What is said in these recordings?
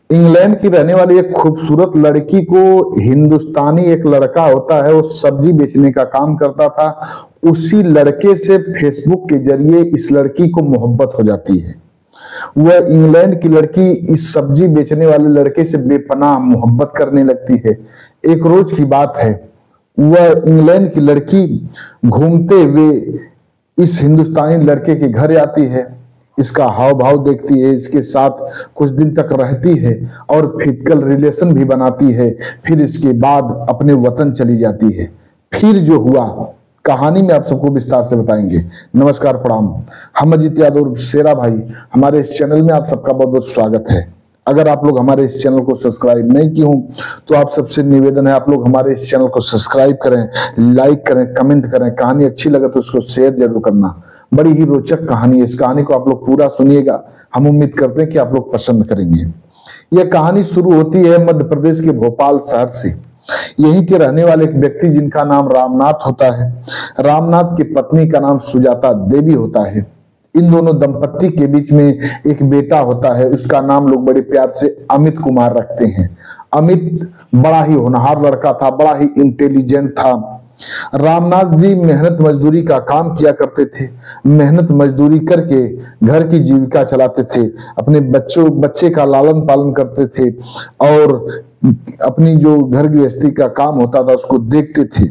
England की रहने वाली एक खूबसूरत लड़की को हिंदुस्तानी एक लड़का होता है, वो सब्जी बेचने का काम करता था। उसी लड़के से फेसबुक के जरिए इस लड़की को मोहब्बत हो जाती है। वह इंग्लैंड की लड़की इस सब्जी बेचने वाले लड़के से बेपनाह मोहब्बत करने लगती है। एक रोज की बात है, वह इंग्लैंड की लड़की घूमते हुए इस हिंदुस्तानी लड़के के घर आती है, इसका हाव भाव देखती है, इसके साथ कुछ दिन तक रहती है और फिजिकल रिलेशन भी बनाती है। फिर इसके बाद अपने वतन चली जाती है। फिर जो हुआ कहानी में आप सबको विस्तार से बताएंगे। नमस्कार, प्रणाम। हम अजीत यादव शेरा भाई, हमारे इस चैनल में आप सबका बहुत बहुत स्वागत है। अगर आप लोग हमारे इस चैनल को सब्सक्राइब नहीं किए हों तो आप सबसे निवेदन है आप लोग हमारे इस चैनल को सब्सक्राइब करें, लाइक करें, कमेंट करें। कहानी अच्छी लगे तो उसको शेयर जरूर करना। बड़ी ही रोचक कहानी है, इस कहानी को आप लोग पूरा सुनिएगा। हम उम्मीद करते हैं कि आप लोग पसंद करेंगे। यह कहानी शुरू होती है मध्य प्रदेश के भोपाल शहर से। यहीं के रहने वाले एक व्यक्ति जिनका नाम रामनाथ होता है। रामनाथ की पत्नी का नाम सुजाता देवी होता है। इन दोनों दंपत्ति के बीच में एक बेटा होता है, उसका नाम लोग बड़े प्यार से अमित कुमार रखते हैं। अमित बड़ा ही होनहार लड़का था, बड़ा ही इंटेलिजेंट था। रामनाथ जी मेहनत मजदूरी का काम किया करते थे। मेहनत मजदूरी करके घर की जीविका चलाते थे, अपने बच्चे का लालन पालन करते थे और अपनी जो घर गृहस्थी का काम होता था उसको देखते थे।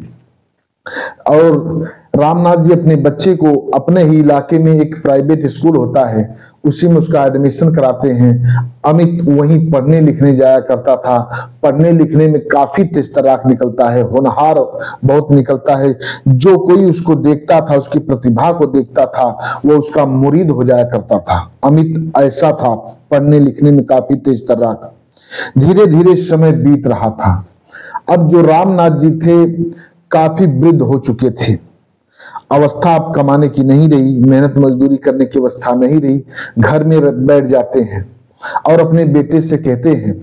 और रामनाथ जी अपने बच्चे को अपने ही इलाके में एक प्राइवेट स्कूल होता है, उसी में उसका एडमिशन कराते हैं। अमित वहीं पढ़ने लिखने जाया करता था। पढ़ने लिखने में काफी तेज तर्राक निकलता है, होनहार बहुत निकलता है। जो कोई उसको देखता था, उसकी प्रतिभा को देखता था, वो उसका मुरीद हो जाया करता था। अमित ऐसा था, पढ़ने लिखने में काफी तेज तर्राक। धीरे धीरे समय बीत रहा था। अब जो रामनाथ जी थे काफी वृद्ध हो चुके थे, अवस्था अब कमाने की नहीं रही, मेहनत मजदूरी करने की अवस्था नहीं रही। घर में बैठ जाते हैं और अपने बेटे से कहते हैं,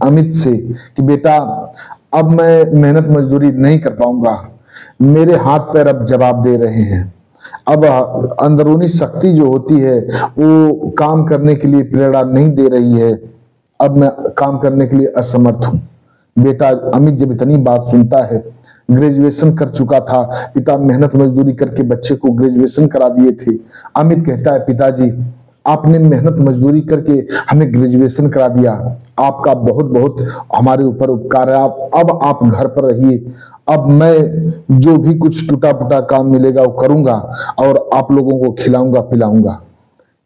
अमित से, कि बेटा अब मैं मेहनत मजदूरी नहीं कर पाऊंगा, मेरे हाथ पैर अब जवाब दे रहे हैं। अब अंदरूनी शक्ति जो होती है वो काम करने के लिए प्रेरणा नहीं दे रही है। अब मैं काम करने के लिए असमर्थ हूं। बेटा अमित जब इतनी बात सुनता है, ग्रेजुएशन कर चुका था, पिता मेहनत मजदूरी करके बच्चे को ग्रेजुएशन करा दिए थे। अमित कहता है, पिताजी आपने मेहनत मजदूरी करके हमें ग्रेजुएशन करा दिया, आपका बहुत बहुत हमारे ऊपर उपकार है। अब आप घर पर रहिए, अब मैं जो भी कुछ टूटा फूटा काम मिलेगा वो करूंगा और आप लोगों को खिलाऊंगा पिलाऊंगा।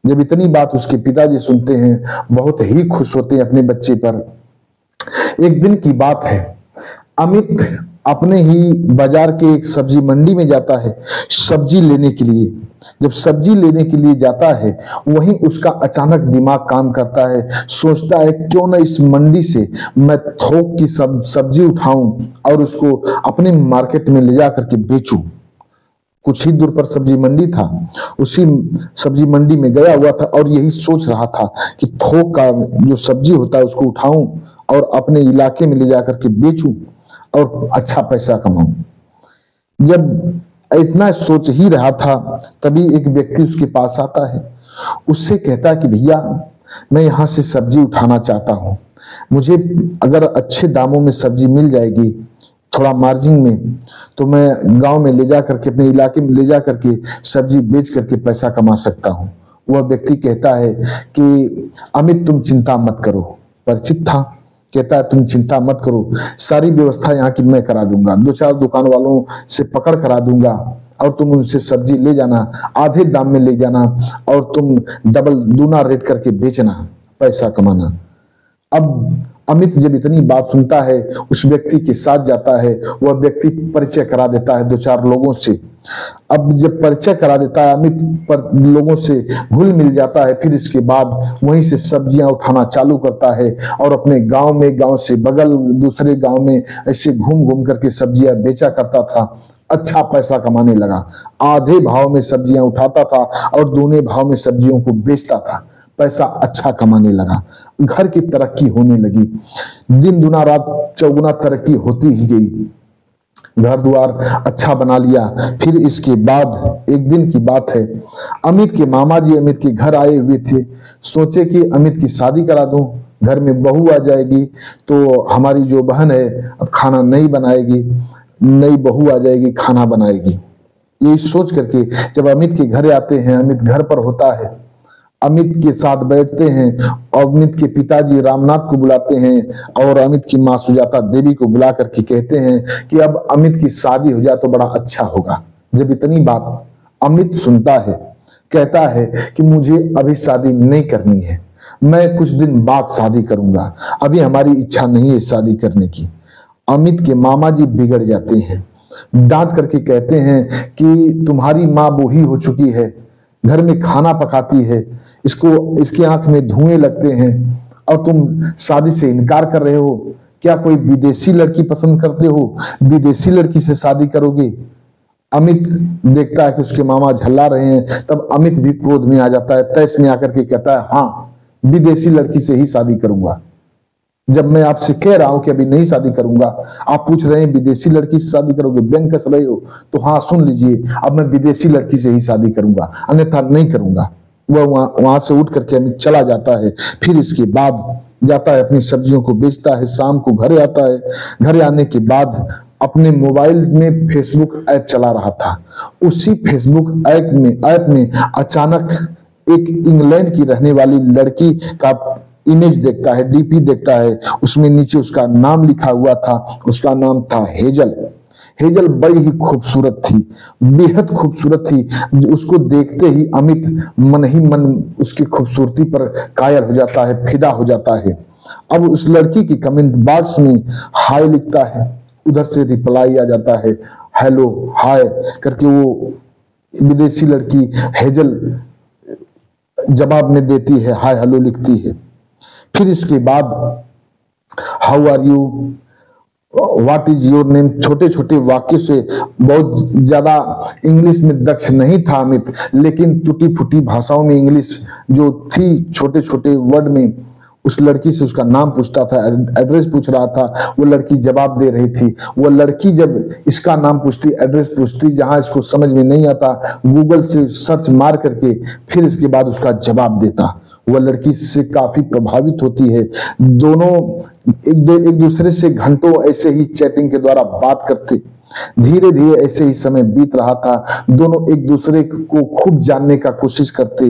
जब इतनी बात उसके पिताजी सुनते हैं, बहुत ही खुश होते हैं अपने बच्चे पर। एक दिन की बात है, अमित अपने ही बाजार के एक सब्जी मंडी में जाता है सब्जी लेने के लिए। जब सब्जी लेने के लिए जाता है, वहीं उसका अचानक दिमाग काम करता है। सोचता है क्यों ना इस मंडी से मैं थोक की सब्जी उठाऊं और उसको अपने मार्केट में ले जा करके बेचूं। कुछ ही दूर पर सब्जी मंडी था, उसी सब्जी मंडी में गया हुआ था और यही सोच रहा था कि थोक का जो सब्जी होता है उसको उठाऊं और अपने इलाके में ले जा करके बेचूं और अच्छा पैसा कमाऊं। जब इतना सोच ही रहा था, तभी एक व्यक्ति उसके पास आता है। उससे कहता है कि भैया मैं यहाँ से सब्जी उठाना चाहता हूँ, मुझे अगर अच्छे दामों में सब्जी मिल जाएगी, थोड़ा मार्जिन में, तो मैं गांव में ले जा करके, अपने इलाके में ले जा करके सब्जी बेच करके पैसा कमा सकता हूँ। वह व्यक्ति कहता है कि अमित तुम चिंता मत करो। परिचित था, कहता है तुम चिंता मत करो, सारी व्यवस्था यहाँ की मैं करा दूंगा, 2-4 दुकान वालों से पकड़ करा दूंगा और तुम उनसे सब्जी ले जाना, आधे दाम में ले जाना और तुम डबल दूना रेट करके बेचना, पैसा कमाना। अब अमित जब इतनी बात सुनता है, उस व्यक्ति के साथ जाता है। वह व्यक्ति परिचय करा देता है 2-4 लोगों से। अब जब परिचय करा देता है, अमित पर लोगों से घुल मिल जाता है। फिर इसके बाद वहीं से सब्जियां उठाना चालू करता है और अपने गांव में, गांव से बगल दूसरे गांव में ऐसे घूम घूम करके सब्जियां बेचा करता था। अच्छा पैसा कमाने लगा। आधे भाव में सब्जियां उठाता था और दूने भाव में सब्जियों को बेचता था। पैसा अच्छा कमाने लगा, घर की तरक्की होने लगी। दिन दुना रात चौगुना तरक्की होती ही गई। घर द्वार अच्छा बना लिया। फिर इसके बाद एक दिन की बात है, अमित के मामा जी अमित के घर आए हुए थे। सोचे कि अमित की शादी करा दूं, घर में बहू आ जाएगी तो हमारी जो बहन है अब खाना नहीं बनाएगी, नई बहू आ जाएगी खाना बनाएगी। यही सोच करके जब अमित के घर आते हैं, अमित घर पर होता है, अमित के साथ बैठते हैं और अमित के पिताजी रामनाथ को बुलाते हैं और अमित की माँ सुजाता देवी को बुला करके कहते हैं कि अब अमित की शादी हो जाए तो बड़ा अच्छा होगा। जब इतनी बात अमित सुनता है, कहता है कि मुझे अभी शादी नहीं करनी है, मैं कुछ दिन बाद शादी करूंगा, अभी हमारी इच्छा नहीं है शादी करने की। अमित के मामा जी बिगड़ जाते हैं, डांट करके कहते हैं कि तुम्हारी माँ बूढ़ी हो चुकी है, घर में खाना पकाती है, इसकी आंख में धुएं लगते हैं और तुम शादी से इनकार कर रहे हो। क्या कोई विदेशी लड़की पसंद करते हो? विदेशी लड़की से शादी करोगे? अमित देखता है कि उसके मामा झल्ला रहे हैं, तब अमित भी क्रोध में आ जाता है, तैश में आकर के कहता है हाँ, विदेशी लड़की से ही शादी करूंगा। जब मैं आपसे कह रहा हूं कि अभी नहीं शादी करूंगा, आप पूछ रहे हैं विदेशी लड़की से शादी करोगे, व्यंग कस रहे हो, तो हाँ सुन लीजिए, अब मैं विदेशी लड़की से ही शादी करूंगा, अन्यथा नहीं करूंगा। वह वहां से उठ करके अमित चला जाता है। फिर इसके बाद जाता है, अपनी सब्जियों को बेचता है, शाम को घर आता है। घर आने के बाद अपने मोबाइल में फेसबुक ऐप चला रहा था। उसी फेसबुक ऐप में अचानक एक इंग्लैंड की रहने वाली लड़की का इमेज देखता है, डीपी देखता है। उसमें नीचे उसका नाम लिखा हुआ था, उसका नाम था हेजल। हेजल बड़ी ही खूबसूरत थी, बेहद खूबसूरत थी। उसको देखते ही अमित मन ही मन उसकी खूबसूरती पर कायल हो जाता है, फिदा हो जाता है। अब उस लड़की की कमेंट बॉक्स में हाय लिखता है, उधर से रिप्लाई आ जाता है हेलो हाय करके। वो विदेशी लड़की हेजल जवाब में देती है, हाय हेलो लिखती है। फिर इसके बाद how are you, what is your name, छोटे छोटे वाक्य से, बहुत ज्यादा इंग्लिश में दक्ष नहीं था अमित, लेकिन टूटी फूटी भाषाओं में इंग्लिश जो थी, छोटे छोटे वर्ड में उस लड़की से उसका नाम पूछता था, एड्रेस पूछ रहा था। वो लड़की जवाब दे रही थी। वो लड़की जब इसका नाम पूछती, एड्रेस पूछती, जहां इसको समझ में नहीं आता गूगल से सर्च मार करके फिर इसके बाद उसका जवाब देता। वह लड़की से काफी प्रभावित होती है। दोनों एक दूसरे से घंटों ऐसे ही चैटिंग के द्वारा बात करते। धीरे धीरे ऐसे ही समय बीत रहा था। दोनों एक दूसरे को खूब जानने का कोशिश करते।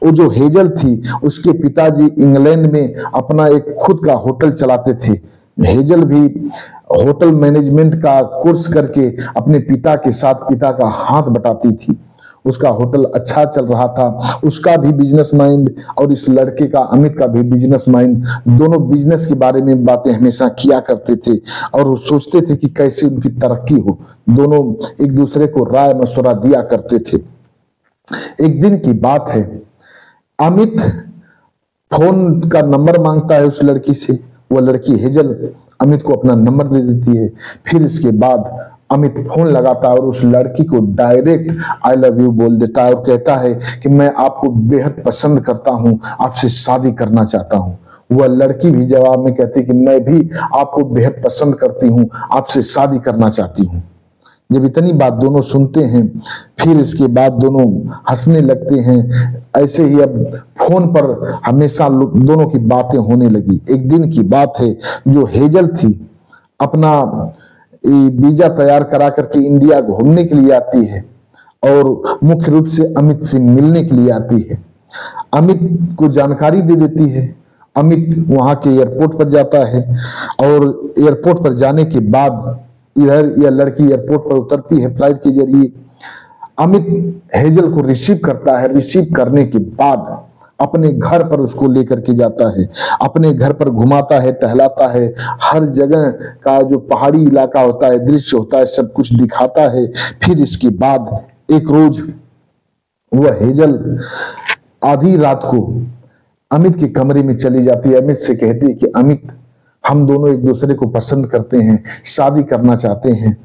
वो जो हेजल थी, उसके पिताजी इंग्लैंड में अपना एक खुद का होटल चलाते थे। हेजल भी होटल मैनेजमेंट का कोर्स करके अपने पिता के साथ पिता का हाथ बटाती थी। उसका होटल अच्छा चल रहा था। उसका भी बिजनेस माइंड और इस लड़के का अमित का भी बिजनेस माइंड, दोनों बिजनेस के बारे में बातें हमेशा किया करते थे और सोचते थे कि कैसे उनकी तरक्की हो। दोनों एक दूसरे को राय मशवरा दिया करते थे। एक दिन की बात है, अमित फोन का नंबर मांगता है उस लड़की से। वह लड़की हेजल अमित को अपना नंबर दे देती है। फिर इसके बाद अमित फोन लगाता है और उस लड़की को डायरेक्ट आई लव यू बोल देता है और कहता है कि मैं आपको बेहद पसंद करता हूं, आपसे शादी करना चाहता हूं। वह लड़की भी जवाब में कहती है कि मैं भी आपको बेहद पसंद करती हूं, आपसे शादी करना चाहती हूं। जब इतनी बात दोनों सुनते हैं, फिर इसके बाद दोनों हंसने लगते हैं। ऐसे ही अब फोन पर हमेशा दोनों की बातें होने लगी। एक दिन की बात है, जो हेजल थी अपना वीजा तैयार करा करके इंडिया घूमने के लिए आती है और मुख्य रूप से अमित से मिलने के लिए आती है। अमित को जानकारी दे देती है। अमित वहां के एयरपोर्ट पर जाता है और एयरपोर्ट पर जाने के बाद इधर यह लड़की एयरपोर्ट पर उतरती है फ्लाइट के जरिए। अमित हेजल को रिसीव करता है। रिसीव करने के बाद अपने घर पर उसको लेकर के जाता है, अपने घर पर घुमाता है, टहलाता है, हर जगह का जो पहाड़ी इलाका होता है, दृश्य होता है, सब कुछ दिखाता है। फिर इसके बाद एक रोज वह हेजल आधी रात को अमित के कमरे में चली जाती है। अमित से कहती है कि अमित, हम दोनों एक दूसरे को पसंद करते हैं, शादी करना चाहते हैं,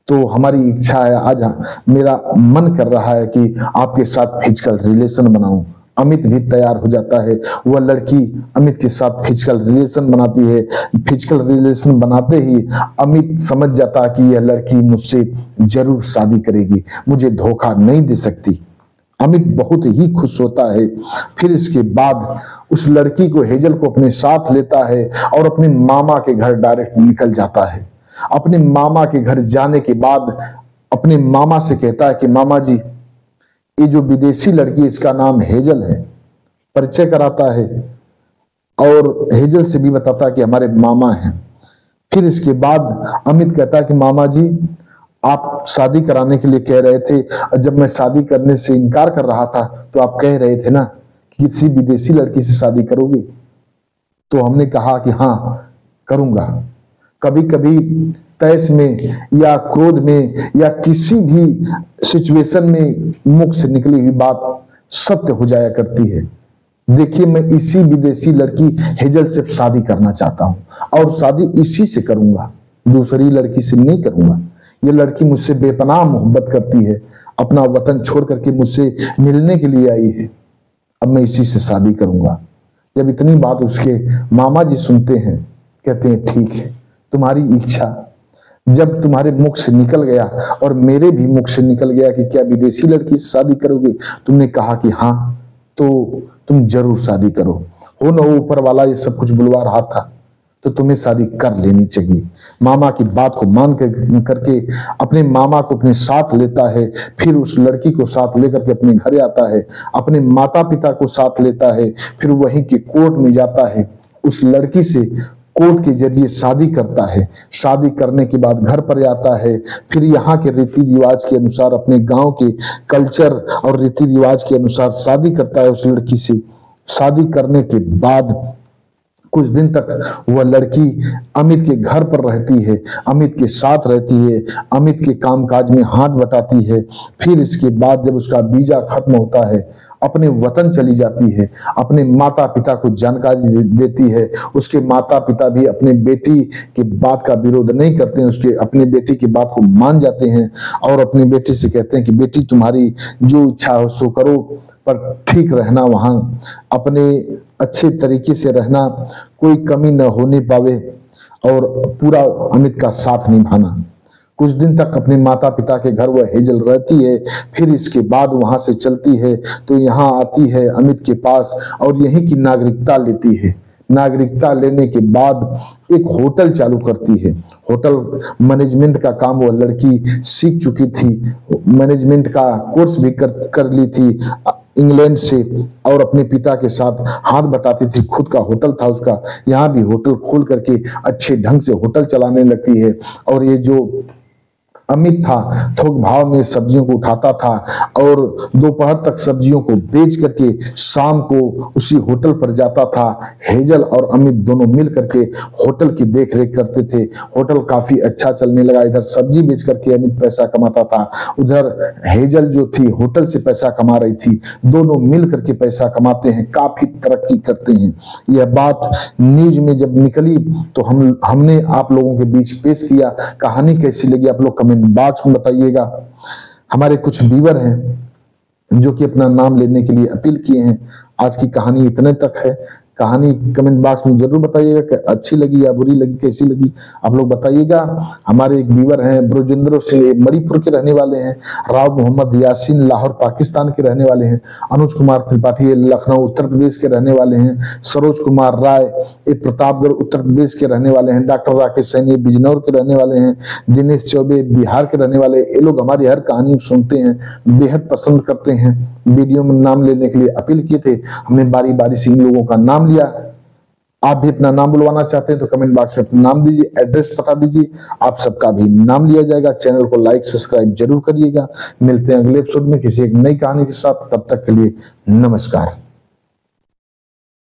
तो हमारी इच्छा है, आज मेरा मन कर रहा है कि आपके साथ फिजिकल रिलेशन बनाऊं। अमित भी तैयार हो जाता है। वह लड़की अमित के साथ फिजिकल रिलेशन बनाती है। फिजिकल रिलेशन बनाते ही अमित समझ जाता है कि यह लड़की मुझसे जरूर शादी करेगी, मुझे धोखा नहीं दे सकती। अमित बहुत ही खुश होता है। फिर इसके बाद उस लड़की को, हेजल को अपने साथ लेता है और अपने मामा के घर डायरेक्ट निकल जाता है। अपने मामा के घर जाने के बाद अपने मामा से कहता है कि मामा जी, ये जो विदेशी लड़की, इसका नाम हेजल है, परिचय कराता है और हेजल से भी बताता है कि हमारे मामा हैं। फिर इसके बाद अमित कहता है कि मामा जी, आप शादी कराने के लिए कह रहे थे, जब मैं शादी करने से इनकार कर रहा था तो आप कह रहे थे ना कि किसी विदेशी लड़की से शादी करोगे। तो हमने कहा कि हाँ करूंगा। कभी कभी तैस में या क्रोध में या किसी भी सिचुएशन में मुख से निकली हुई बात सत्य हो जाया करती है। देखिए, मैं इसी विदेशी लड़की हेजल से शादी करना चाहता हूं और शादी इसी से करूंगा, दूसरी लड़की से नहीं करूंगा। ये लड़की मुझसे बेपनाह मोहब्बत करती है, अपना वतन छोड़ करके मुझसे मिलने के लिए आई है, अब मैं इसी से शादी करूंगा। जब इतनी बात उसके मामा जी सुनते हैं, कहते हैं ठीक है, तुम्हारी इच्छा जब तुम्हारे मुख से निकल गया और मेरे भी मुख से निकल गया कि क्या विदेशी लड़की से शादी करोगे, तुमने कहा कि हाँ, तो तुम जरूर शादी करो। हो न हो ऊपर वाला ये सब कुछ बुलवा रहा था, तो तुम्हें शादी कर लेनी चाहिए। मामा की बात को मान करके अपने मामा को अपने साथ लेता है। फिर उस लड़की को साथ लेकर के अपने घर आता है, अपने माता पिता को साथ लेता है। फिर वहीं के कोर्ट में जाता है, उस लड़की से कोर्ट के जरिए शादी करता है। शादी करने के बाद घर पर आता है। फिर यहाँ के रीति रिवाज के अनुसार, अपने गांव के कल्चर और रीति रिवाज के अनुसार शादी करता है उस लड़की से। शादी करने के बाद कुछ दिन तक वह लड़की अमित के घर पर रहती है, अमित के साथ रहती है, अमित के कामकाज में हाथ बटाती है। फिर इसके बाद जब उसका वीजा खत्म होता है, अपने वतन चली जाती है, अपने माता पिता को जानकारी देती है। उसके माता पिता भी अपने बेटी की बात का विरोध नहीं करते हैं, उसके अपने बेटी की बात को मान जाते हैं और अपनी बेटी से कहते हैं कि बेटी तुम्हारी जो इच्छा हो सो करो, पर ठीक रहना, वहां अपने अच्छे तरीके से रहना, कोई कमी न होने पावे और पूरा अमित का साथ निभाना। कुछ दिन तक अपने माता पिता के घर वह हेजल रहती है। फिर इसके बाद वहां से चलती है तो यहाँ आती है अमित के पास और यहीं की नागरिकता लेती है। नागरिकता लेने के बाद एक होटल चालू करती है। होटल मैनेजमेंट का काम वह लड़की सीख चुकी थी, मैनेजमेंट का कोर्स भी कर ली थी इंग्लैंड से, और अपने पिता के साथ हाथ बटाती थी। खुद का होटल था उसका, यहाँ भी होटल खोल करके अच्छे ढंग से होटल चलाने लगती है। और ये जो अमित था, थोक भाव में सब्जियों को उठाता था और दोपहर तक सब्जियों को बेच करके शाम को उसी होटल पर जाता था। हेजल और अमित दोनों मिल करके होटल की देखरेख करते थे। होटल काफी अच्छा चलने लगा। इधर सब्जी बेच करके अमित पैसा कमाता था, उधर हेजल जो थी होटल से पैसा कमा रही थी। दोनों मिल करके पैसा कमाते हैं, काफी तरक्की करते हैं। यह बात न्यूज में जब निकली तो हमने आप लोगों के बीच पेश किया। कहानी कैसी लगी आप लोग कमेंट बॉक्स में बताइएगा। हमारे कुछ व्यूअर हैं जो कि अपना नाम लेने के लिए अपील किए हैं। आज की कहानी इतने तक है। कहानी कमेंट बॉक्स में जरूर बताइएगा कि अच्छी लगी या बुरी लगी, कैसी लगी आप लोग बताइएगा। हमारे एक व्यूअर हैं ब्रजेंद्र सिंह, मणिपुर के रहने वाले हैं। राव मोहम्मद यासीन लाहौर पाकिस्तान के रहने वाले हैं। अनुज कुमार त्रिपाठी लखनऊ उत्तर प्रदेश के रहने वाले हैं। सरोज कुमार राय प्रतापगढ़ उत्तर प्रदेश के रहने वाले हैं। डॉक्टर राकेश सैनी बिजनौर के रहने वाले हैं। दिनेश चौबे बिहार के रहने वाले। ये लोग हमारी हर कहानी सुनते हैं, बेहद पसंद करते हैं। वीडियो में नाम लेने के लिए अपील किए थे, हमने बारी बारी से इन लोगों का नाम लिया। आप भी अपना नाम बुलवाना चाहते हैं तो कमेंट बॉक्स में अपना नाम दीजिए, एड्रेस बता दीजिए, आप सबका भी नाम लिया जाएगा। चैनल को लाइक सब्सक्राइब जरूर करिएगा। मिलते हैं अगले एपिसोड में किसी एक नई कहानी के साथ। तब तक के लिए नमस्कार।